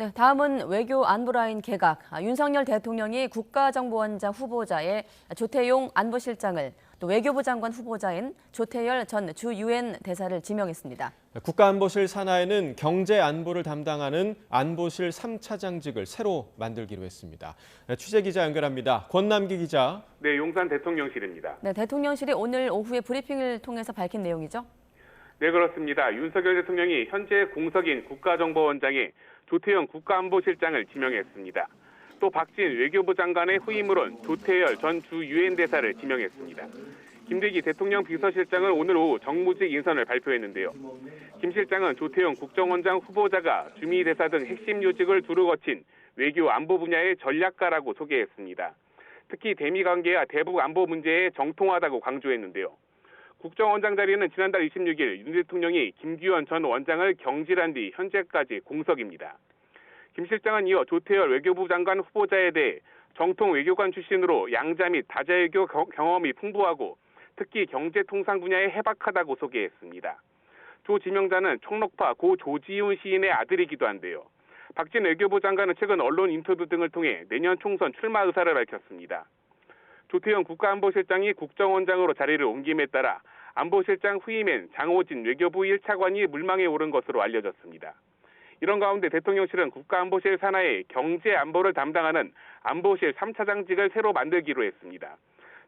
네, 다음은 외교 안보라인 개각. 윤석열 대통령이 국가정보원장 후보자에 조태용 안보실장을, 또 외교부 장관 후보자인 조태열 전 주 유엔 대사를 지명했습니다. 국가안보실 산하에는 경제안보를 담당하는 안보실 3차장직을 새로 만들기로 했습니다. 취재기자 연결합니다. 권남기 기자. 네, 용산 대통령실입니다. 네, 대통령실이 오늘 오후에 브리핑을 통해서 밝힌 내용이죠? 네, 그렇습니다. 윤석열 대통령이 현재 공석인 국가정보원장에 조태영 국가안보실장을 지명했습니다. 또 박진 외교부 장관의 후임으론 조태열 전 주 유엔 대사를 지명했습니다. 김대기 대통령 비서실장은 오늘 오후 정무직 인선을 발표했는데요. 김 실장은 조태영 국정원장 후보자가 주미 대사 등 핵심 요직을 두루 거친 외교 안보 분야의 전략가라고 소개했습니다. 특히 대미 관계와 대북 안보 문제에 정통하다고 강조했는데요. 국정원장 자리는 지난달 26일 윤 대통령이 김규현 전 원장을 경질한 뒤 현재까지 공석입니다. 김 실장은 이어 조태열 외교부 장관 후보자에 대해 정통 외교관 출신으로 양자 및 다자외교 경험이 풍부하고 특히 경제통상 분야에 해박하다고 소개했습니다. 조 지명자는 총록파 고 조지훈 시인의 아들이기도 한데요. 박진 외교부 장관은 최근 언론 인터뷰 등을 통해 내년 총선 출마 의사를 밝혔습니다. 조태영 국가안보실장이 국정원장으로 자리를 옮김에 따라 안보실장 후임엔 장호진 외교부 1차관이 물망에 오른 것으로 알려졌습니다. 이런 가운데 대통령실은 국가안보실 산하에 경제안보를 담당하는 안보실 3차장직을 새로 만들기로 했습니다.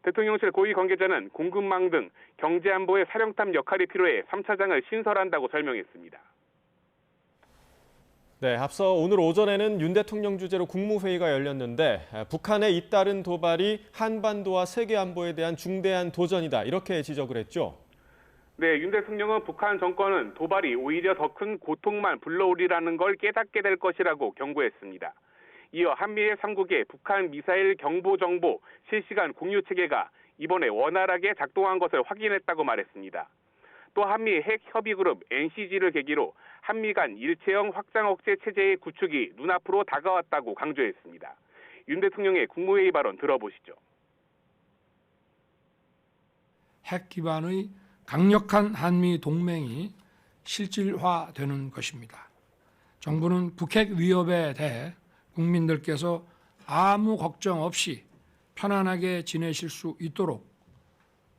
대통령실 고위 관계자는 공급망 등 경제안보의 사령탑 역할이 필요해 3차장을 신설한다고 설명했습니다. 네, 앞서 오늘 오전에는 윤 대통령 주재로 국무회의가 열렸는데 북한의 잇따른 도발이 한반도와 세계 안보에 대한 중대한 도전이다, 이렇게 지적을 했죠. 네, 윤 대통령은 북한 정권은 도발이 오히려 더 큰 고통만 불러오리라는 걸 깨닫게 될 것이라고 경고했습니다. 이어 한미일 3국의 북한 미사일 경보 정보 실시간 공유 체계가 이번에 원활하게 작동한 것을 확인했다고 말했습니다. 또 한미 핵 협의 그룹 NCG를 계기로 한미 간 일체형 확장 억제 체제의 구축이 눈앞으로 다가왔다고 강조했습니다. 윤 대통령의 국무회의 발언 들어보시죠. 핵 기반의 강력한 한미 동맹이 실질화되는 것입니다. 정부는 북핵 위협에 대해 국민들께서 아무 걱정 없이 편안하게 지내실 수 있도록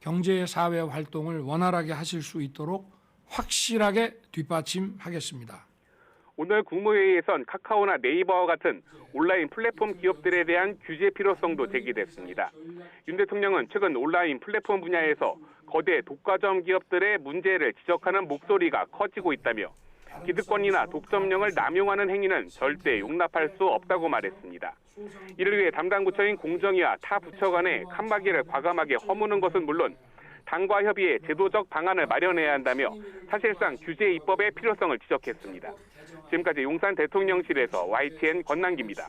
경제 사회 활동을 원활하게 하실 수 있도록 확실하게 뒷받침하겠습니다. 오늘 국무회의에선 카카오나 네이버와 같은 온라인 플랫폼 기업들에 대한 규제 필요성도 제기됐습니다. 윤 대통령은 최근 온라인 플랫폼 분야에서 거대 독과점 기업들의 문제를 지적하는 목소리가 커지고 있다며 기득권이나 독점령을 남용하는 행위는 절대 용납할 수 없다고 말했습니다. 이를 위해 담당 부처인 공정위와 타 부처 간의 칸막이를 과감하게 허무는 것은 물론 당과 협의해 제도적 방안을 마련해야 한다며 사실상 규제 입법의 필요성을 지적했습니다. 지금까지 용산 대통령실에서 YTN 권남기입니다.